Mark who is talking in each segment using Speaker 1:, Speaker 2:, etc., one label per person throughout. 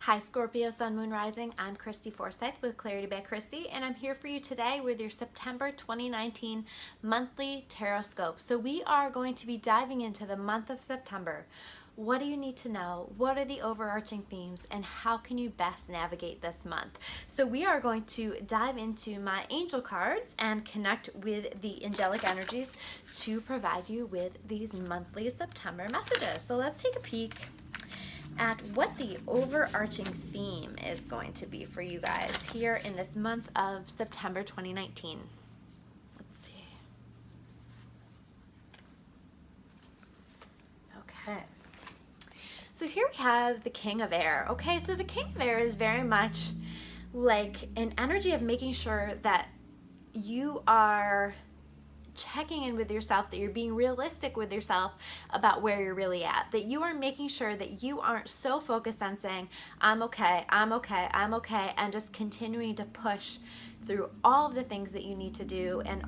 Speaker 1: Hi Scorpio, Sun, Moon, Rising. I'm Christy Forsyth with Clarity by Christy, and I'm here for you today with your September 2019 monthly Tarotscope. So we are going to be diving into the month of September. What do you need to know? What are the overarching themes, and how can you best navigate this month? So we are going to dive into my angel cards and connect with the angelic energies to provide you with these monthly September messages. So let's take a peek at what the overarching theme is going to be for you guys here in this month of September 2019. Let's see. Okay. So here we have the King of Air. Okay, so the King of Air is very much like an energy of making sure that you are checking in with yourself, that you're being realistic with yourself about where you're really at, that you are making sure that you aren't so focused on saying, I'm okay, I'm okay, I'm okay, and just continuing to push through all of the things that you need to do and,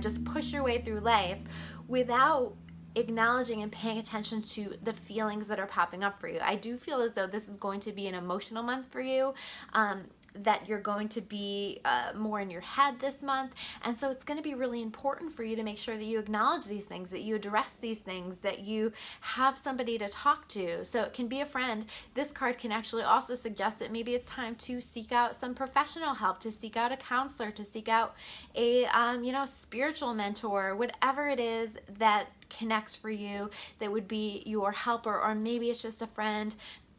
Speaker 1: just push your way through life without acknowledging and paying attention to the feelings that are popping up for you. I do feel as though this is going to be an emotional month for you. That you're going to be more in your head this month, and so it's going to be really important for you to make sure that you acknowledge these things, that you address these things, that you have somebody to talk to. So it can be a friend. This card can actually also suggest that maybe it's time to seek out some professional help, to seek out a counselor, to seek out a spiritual mentor, whatever it is that connects for you, that would be your helper. Or maybe it's just a friend.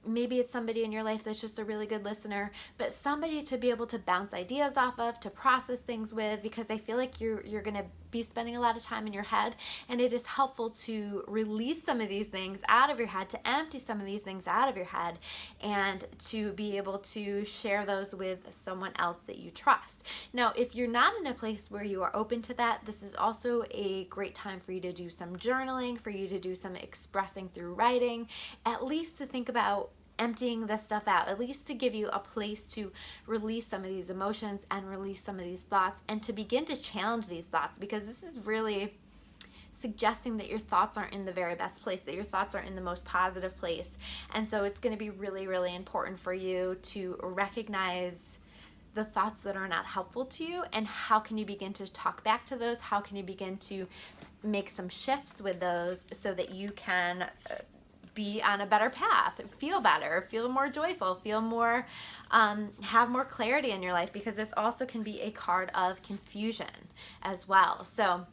Speaker 1: Maybe it's somebody in your life that's just a really good listener, but somebody to be able to bounce ideas off of, to process things with, because I feel like you're going to be spending a lot of time in your head, and it is helpful to release some of these things out of your head, to empty some of these things out of your head, and to be able to share those with someone else that you trust. Now, if you're not in a place where you are open to that, this is also a great time for you to do some journaling, for you to do some expressing through writing, at least to think about emptying this stuff out, at least to give you a place to release some of these emotions and release some of these thoughts, and to begin to challenge these thoughts, because this is really suggesting that your thoughts aren't in the very best place, that your thoughts are in the most positive place. And so it's going to be really, really important for you to recognize the thoughts that are not helpful to you, and how can you begin to talk back to those, how can you begin to make some shifts with those so that you can be on a better path, feel better, feel more joyful, feel more, have more clarity in your life, because this also can be a card of confusion as well. So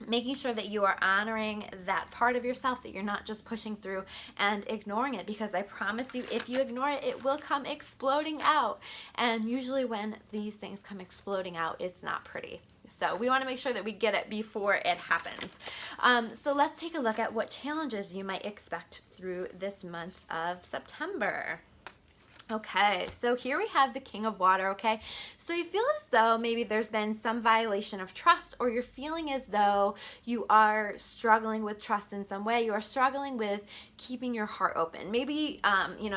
Speaker 1: making sure that you are honoring that part of yourself, that you're not just pushing through and ignoring it, because I promise you, if you ignore it, it will come exploding out. And usually when these things come exploding out, it's not pretty. So we want to make sure that we get it before it happens. So let's take a look at what challenges you might expect through this month of September. Okay, so here we have the King of Water, okay? So you feel as though maybe there's been some violation of trust, or you're feeling as though you are struggling with trust in some way. You are struggling with keeping your heart open. Maybe,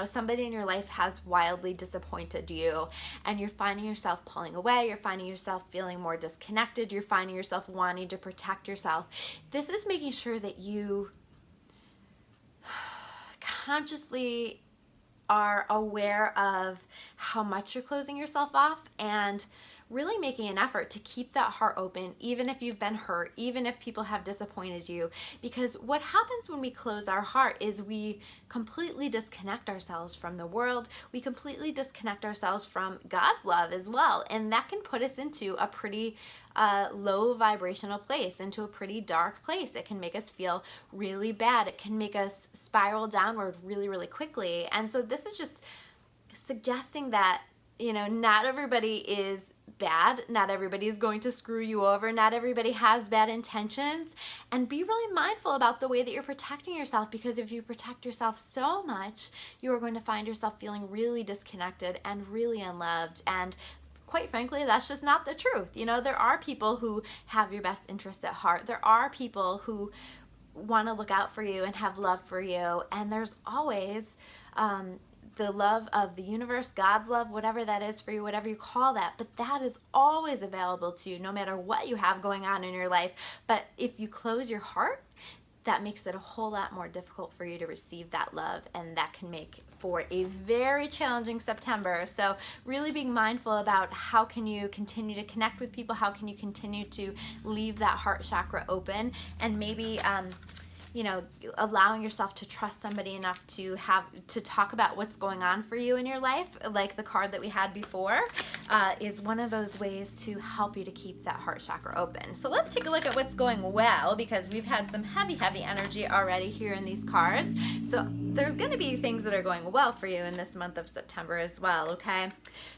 Speaker 1: somebody in your life has wildly disappointed you, and you're finding yourself pulling away. You're finding yourself feeling more disconnected. You're finding yourself wanting to protect yourself. This is making sure that you consciously are aware of how much you're closing yourself off, and really making an effort to keep that heart open, even if you've been hurt, even if people have disappointed you. Because what happens when we close our heart is we completely disconnect ourselves from the world. We completely disconnect ourselves from God's love as well. And that can put us into a pretty low vibrational place, into a pretty dark place. It can make us feel really bad. It can make us spiral downward really, really quickly. And so this is just suggesting that, not everybody is bad. Not everybody is going to screw you over. Not everybody has bad intentions. And be really mindful about the way that you're protecting yourself, because if you protect yourself so much, you are going to find yourself feeling really disconnected and really unloved. And quite frankly, that's just not the truth. There are people who have your best interest at heart. There are people who want to look out for you and have love for you. And there's always the love of the universe, God's love, whatever that is for you, whatever you call that, but that is always available to you no matter what you have going on in your life. But if you close your heart, that makes it a whole lot more difficult for you to receive that love, and that can make for a very challenging September. So really being mindful about how can you continue to connect with people, how can you continue to leave that heart chakra open, and maybe you know, allowing yourself to trust somebody enough to talk about what's going on for you in your life, like the card that we had before, is one of those ways to help you to keep that heart chakra open. So let's take a look at what's going well, because we've had some heavy energy already here in these cards. So there's going to be things that are going well for you in this month of September as well, okay?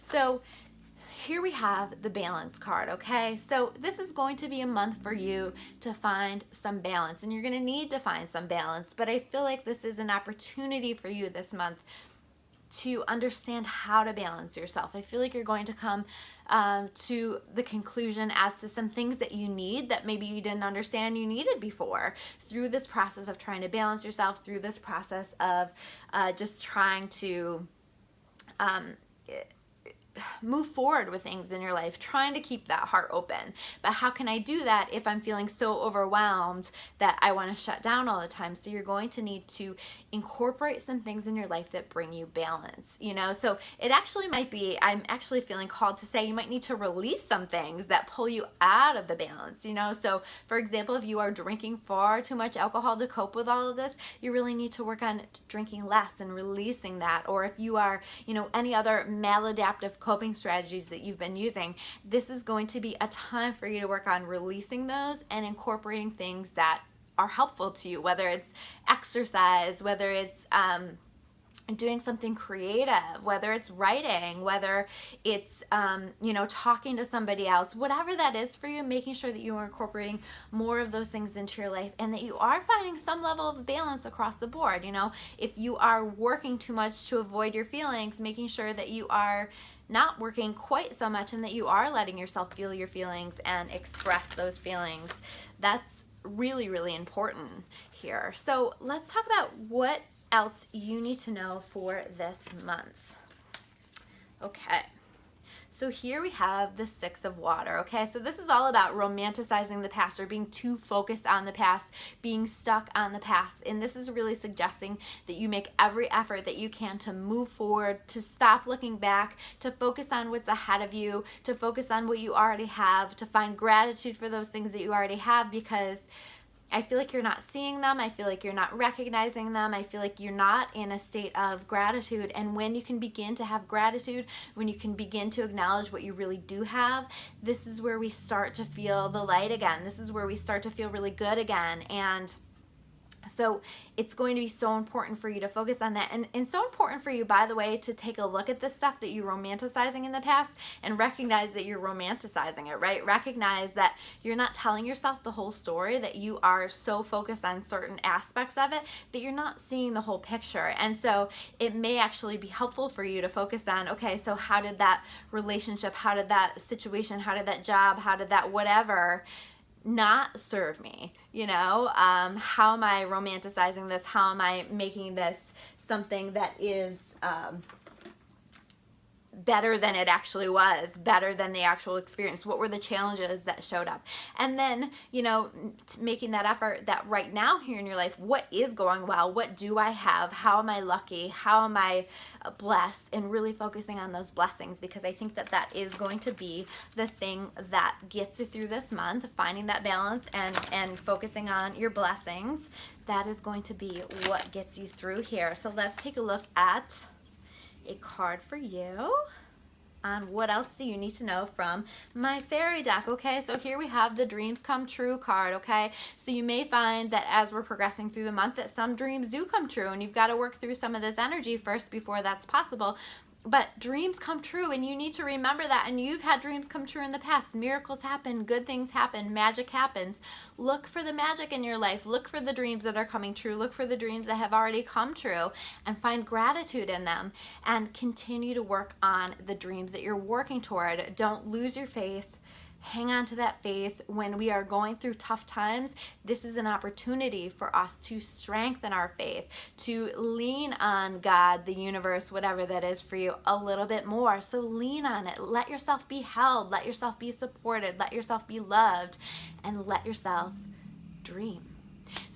Speaker 1: So here we have the balance card, okay? So this is going to be a month for you to find some balance, and you're going to need to find some balance, but I feel like this is an opportunity for you this month to understand how to balance yourself. I feel like you're going to come to the conclusion as to some things that you need that maybe you didn't understand you needed before through this process of trying to balance yourself, through this process of just trying to move forward with things in your life, trying to keep that heart open. But how can I do that if I'm feeling so overwhelmed that I want to shut down all the time? So you're going to need to incorporate some things in your life that bring you balance, you know? So it actually might be, I'm actually feeling called to say you might need to release some things that pull you out of the balance, you know? So for example, if you are drinking far too much alcohol to cope with all of this, you really need to work on drinking less and releasing that. Or if you are, you know, any other maladaptive coping strategies that you've been using, this is going to be a time for you to work on releasing those and incorporating things that are helpful to you, whether it's exercise, whether it's doing something creative, whether it's writing, whether it's you know, talking to somebody else, whatever that is for you, making sure that you are incorporating more of those things into your life and that you are finding some level of balance across the board. You know, if you are working too much to avoid your feelings, making sure that you are not working quite so much and that you are letting yourself feel your feelings and express those feelings. That's really, really important here. So let's talk about what else you need to know for this month. Okay. So here we have the Six of Water, okay? So this is all about romanticizing the past or being too focused on the past, being stuck on the past. And this is really suggesting that you make every effort that you can to move forward, to stop looking back, to focus on what's ahead of you, to focus on what you already have, to find gratitude for those things that you already have, because I feel like you're not seeing them. I feel like you're not recognizing them. I feel like you're not in a state of gratitude. And when you can begin to have gratitude, when you can begin to acknowledge what you really do have, this is where we start to feel the light again. This is where we start to feel really good again. And so it's going to be so important for you to focus on that, and so important for you, by the way, to take a look at the stuff that you're romanticizing in the past and recognize that you're romanticizing it, right? Recognize that you're not telling yourself the whole story, that you are so focused on certain aspects of it that you're not seeing the whole picture. And so it may actually be helpful for you to focus on, okay, so how did that relationship, how did that situation, how did that job, how did that whatever not serve me, you know? How am I romanticizing this? How am I making this something that is better than it actually was, better than the actual experience? What were the challenges that showed up? And then, you know, making that effort that right now here in your life, what is going well? What do I have? How am I lucky? How am I blessed? And really focusing on those blessings, because I think that that is going to be the thing that gets you through this month, finding that balance and focusing on your blessings. That is going to be what gets you through here. So let's take a look at a card for you on what else do you need to know from my fairy deck. Okay, so here we have the Dreams Come True card. Okay, so you may find that as we're progressing through the month that some dreams do come true, and you've got to work through some of this energy first before that's possible. But dreams come true, and you need to remember that. And you've had dreams come true in the past. Miracles happen, good things happen, magic happens. Look for the magic in your life. Look for the dreams that are coming true. Look for the dreams that have already come true, and find gratitude in them, and continue to work on the dreams that you're working toward. Don't lose your faith. Hang on to that faith. When we are going through tough times, this is an opportunity for us to strengthen our faith, to lean on God, the universe, whatever that is for you, a little bit more. So lean on it. Let yourself be held. Let yourself be supported. Let yourself be loved, and let yourself dream.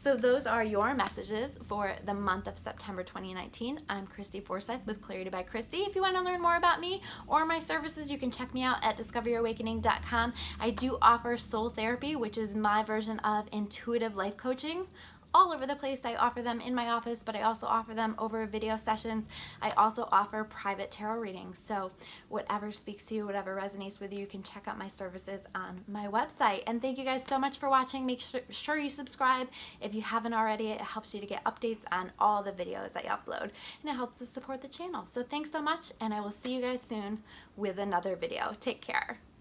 Speaker 1: So those are your messages for the month of September 2019. I'm Christy Forsyth with Clarity by Christy. If you want to learn more about me or my services, you can check me out at discoveryourawakening.com. I do offer soul therapy, which is my version of intuitive life coaching. All over the place. I offer them in my office, but I also offer them over video sessions. I also offer private tarot readings. So whatever speaks to you, whatever resonates with you, you can check out my services on my website. And thank you guys so much for watching. Make sure you subscribe if you haven't already. It helps you to get updates on all the videos I upload, and it helps to support the channel. So thanks so much, and I will see you guys soon with another video. Take care.